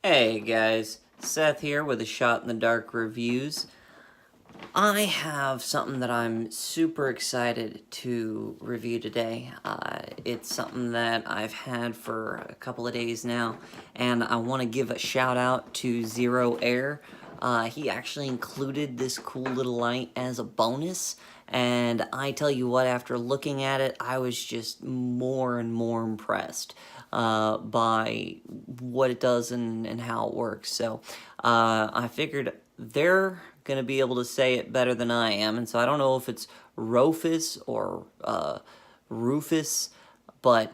Hey guys, Seth here with a Shot in the Dark reviews. I have something that I'm super excited to review today. It's something that I've had for a couple of days now, and I want to give a shout out to Zero Air. He actually included this cool little light as a bonus, and I tell you what, after looking at it, I was just more and more impressed by what it does and how it works. So I figured they're going to be able to say it better than I am, and so I don't know if it's Rofis or Rufus, but,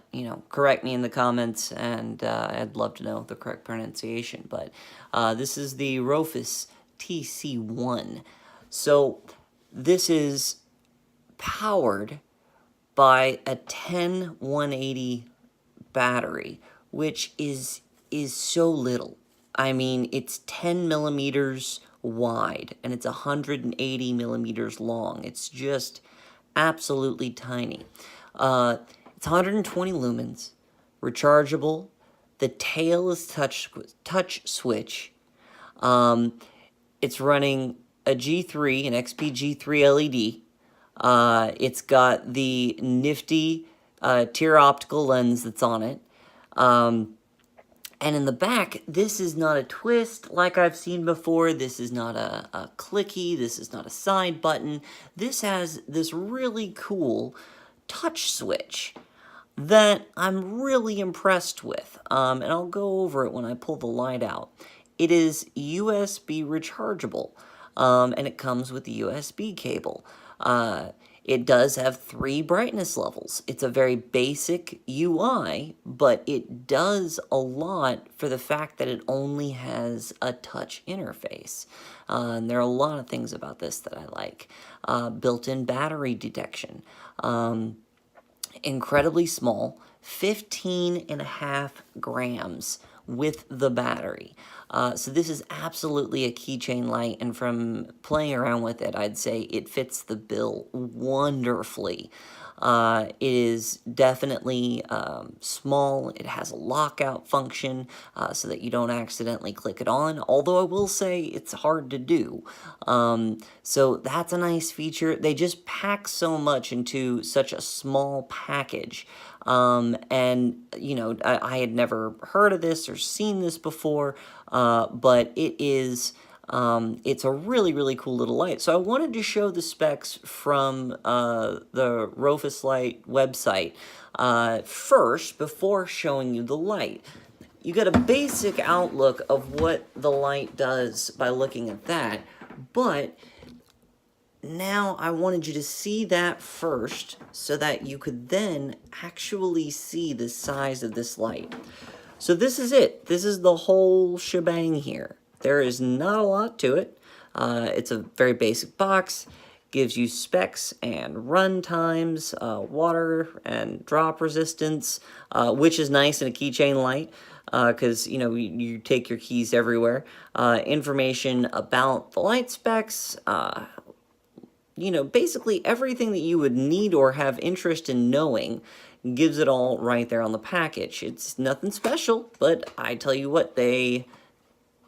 correct me in the comments, and I'd love to know the correct pronunciation. But this is the Rofis TC1. So this is powered by a 10180 battery, which is so little. I mean, it's 10 millimeters wide, and it's 180 millimeters long. It's just absolutely tiny. It's 120 lumens, rechargeable. The tail is touch switch. It's running a G3, an XP G3 LED. It's got the nifty tear optical lens that's on it. And in the back, this is not a twist like I've seen before. This is not a clicky. This is not a side button. This has this really cool touch switch that I'm really impressed with. And I'll go over it when I pull the light out. It is USB rechargeable, and it comes with the USB cable. It does have 3 brightness levels. It's a very basic UI, but it does a lot for the fact that it only has a touch interface. And there are a lot of things about this that I like. Built-in battery detection. Incredibly small, 15.5 grams with the battery. So this is absolutely a keychain light, and from playing around with it, I'd say it fits the bill wonderfully. It is definitely small. It has a lockout function so that you don't accidentally click it on, although I will say it's hard to do. So that's a nice feature. They just pack so much into such a small package. And, I had never heard of this or seen this before, but it's a really, really cool little light. So I wanted to show the specs from the Rofis Light website first before showing you the light. You get a basic outlook of what the light does by looking at that, but now I wanted you to see that first so that you could then actually see the size of this light. So this is it. This is the whole shebang here. There is not a lot to it. It's a very basic box. Gives you specs and run times, water and drop resistance, which is nice in a keychain light because, you take your keys everywhere. Information about the light specs, basically everything that you would need or have interest in knowing gives it all right there on the package. It's nothing special, but I tell you what, they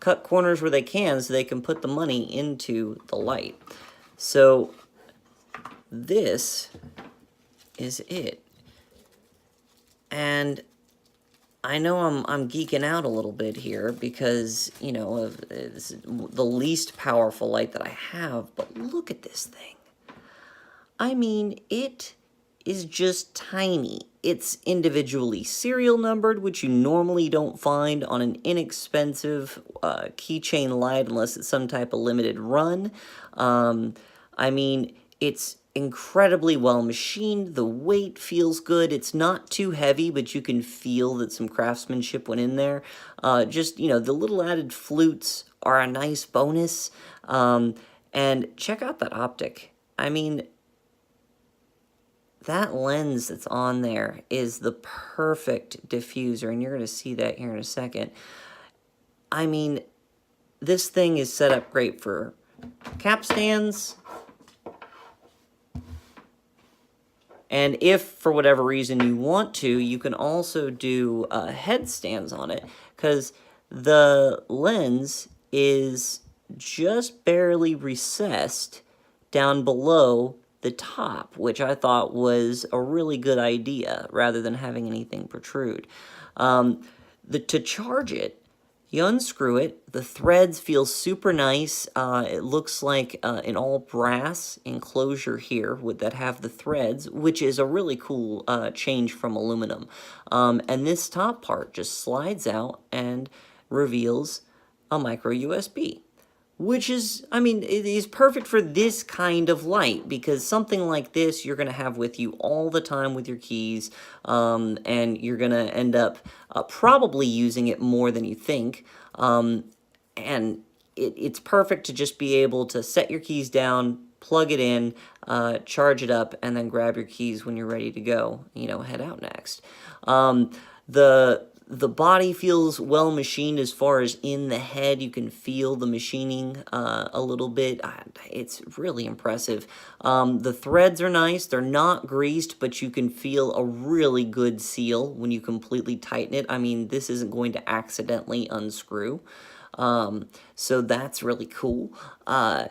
cut corners where they can so they can put the money into the light. So this is it. And I know I'm geeking out a little bit here because, this is the least powerful light that I have, but look at this thing. I mean, it is just tiny. It's individually serial numbered, which you normally don't find on an inexpensive keychain light unless it's some type of limited run. I mean, it's incredibly well machined. The weight feels good. It's not too heavy, but you can feel that some craftsmanship went in there. The little added flutes are a nice bonus. And check out that optic. I mean, that lens that's on there is the perfect diffuser, and you're going to see that here in a second. I mean, this thing is set up great for capstans. And if, for whatever reason, you want to, you can also do headstands on it, because the lens is just barely recessed down below the top, which I thought was a really good idea, rather than having anything protrude. To charge it, you unscrew it. The threads feel super nice. It looks like an all brass enclosure here that have the threads, which is a really cool change from aluminum. And this top part just slides out and reveals a micro USB, which is, I mean, it is perfect for this kind of light, because something like this you're going to have with you all the time with your keys, and you're going to end up probably using it more than you think, and it's perfect to just be able to set your keys down, plug it in, charge it up, and then grab your keys when you're ready to go, head out next. The body feels well machined as far as in the head. You can feel the machining a little bit. It's really impressive. The threads are nice. They're not greased, but you can feel a really good seal when you completely tighten it. I mean, this isn't going to accidentally unscrew. So that's really cool. I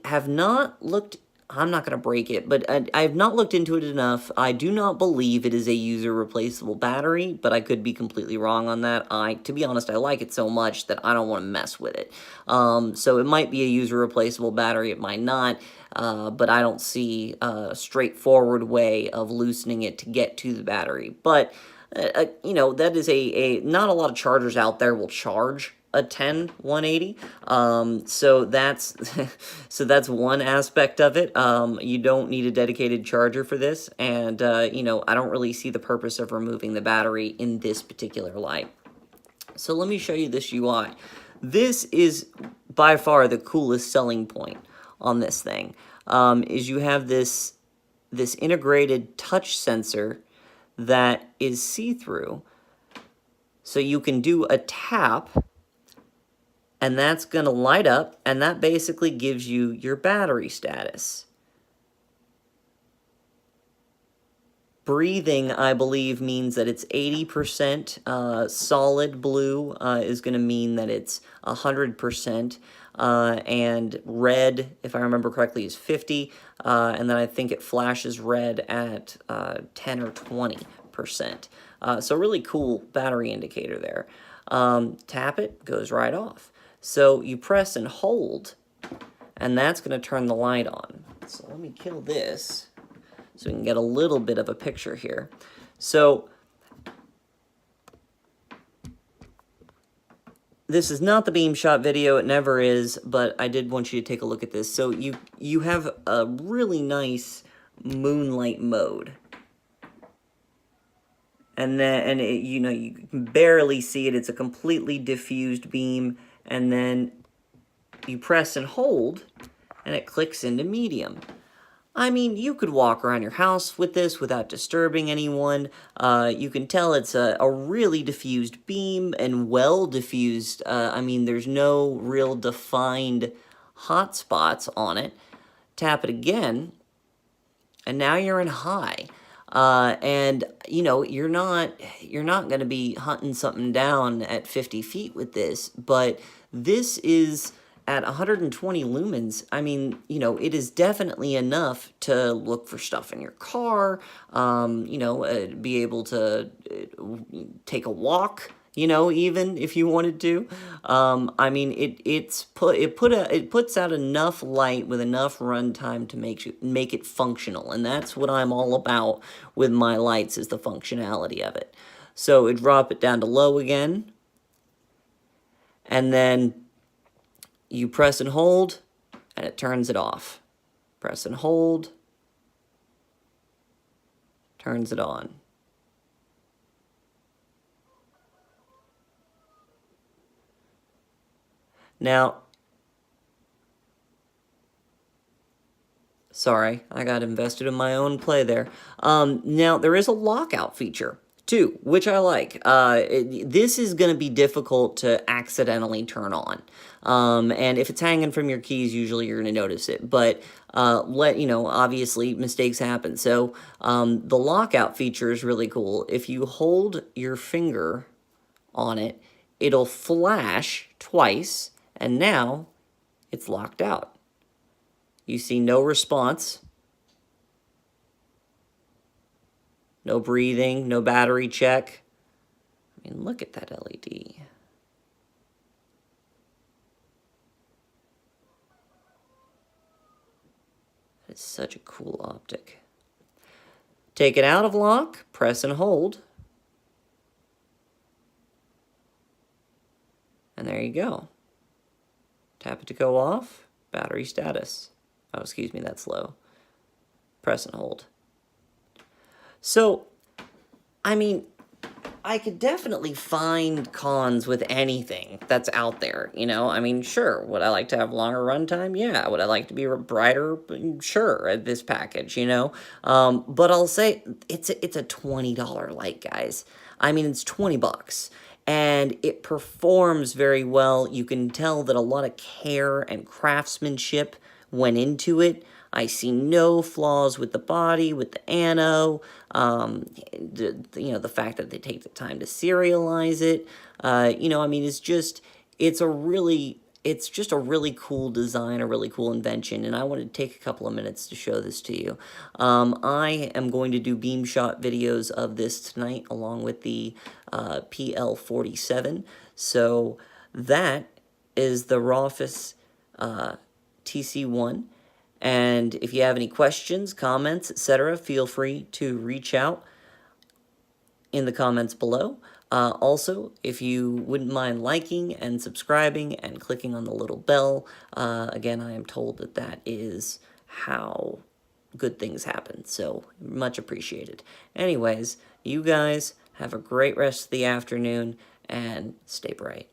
have not looked... I'm not going to break it, but I have not looked into it enough. I do not believe it is a user replaceable battery, but I could be completely wrong on that. To be honest, I like it so much that I don't want to mess with it. So it might be a user replaceable battery, it might not, but I don't see a straightforward way of loosening it to get to the battery. But, that is not a lot of chargers out there will charge a 180. So that's one aspect of it. You don't need a dedicated charger for this, and I don't really see the purpose of removing the battery in this particular light. So let me show you this UI. This is by far the coolest selling point on this thing. Is you have this integrated touch sensor that is see-through, so you can do a tap, and that's going to light up, and that basically gives you your battery status. Breathing, I believe, means that it's 80%. Solid blue is going to mean that it's 100%. And red, if I remember correctly, is 50. And then I think it flashes red at 10 or 20%. So really cool battery indicator there. Tap it, goes right off. So you press and hold, and that's going to turn the light on. So let me kill this so we can get a little bit of a picture here. So this is not the beam shot video, it never is, but I did want you to take a look at this. So you have a really nice moonlight mode. And then, you can barely see it. It's a completely diffused beam. And then you press and hold, and it clicks into medium. I mean, you could walk around your house with this without disturbing anyone. You can tell it's a really diffused beam and well diffused. I mean, there's no real defined hot spots on it. Tap it again, and now you're in high. And you're not going to be hunting something down at 50 feet with this, but this is at 120 lumens. I mean, it is definitely enough to look for stuff in your car, be able to take a walk, even if you wanted to. I mean, it puts out enough light with enough runtime to make it functional, and that's what I'm all about with my lights, is the functionality of it. So drop it down to low again, and then you press and hold, and it turns it off. Press and hold, turns it on. Now, sorry, I got invested in my own play there. Now, there is a lockout feature, too, which I like. This is going to be difficult to accidentally turn on. And if it's hanging from your keys, usually you're going to notice it. But obviously, mistakes happen. So the lockout feature is really cool. If you hold your finger on it, it'll flash twice, and now it's locked out. You see no response, no breathing, no battery check. I mean, look at that LED. It's such a cool optic. Take it out of lock, press and hold. And there you go. Tap it to go off, battery status. Oh, excuse me, that's low. Press and hold. So, I mean, I could definitely find cons with anything that's out there, you know? I mean, sure, would I like to have longer runtime? Yeah. Would I like to be brighter? Sure, at this package, you know? But I'll say it's a $20 light, guys. I mean, it's 20 bucks. And it performs very well. You can tell that a lot of care and craftsmanship went into it. I see no flaws with the body, with the ano, you know, the fact that they take the time to serialize it. You know, I mean, it's just a really cool design, a really cool invention, and I wanted to take a couple of minutes to show this to you. I am going to do beam shot videos of this tonight along with the PL47. So that is the Rofis TC1. And if you have any questions, comments, etc., feel free to reach out in the comments below. Also, if you wouldn't mind liking and subscribing and clicking on the little bell, again, I am told that that is how good things happen, so much appreciated. Anyways, you guys have a great rest of the afternoon, and stay bright.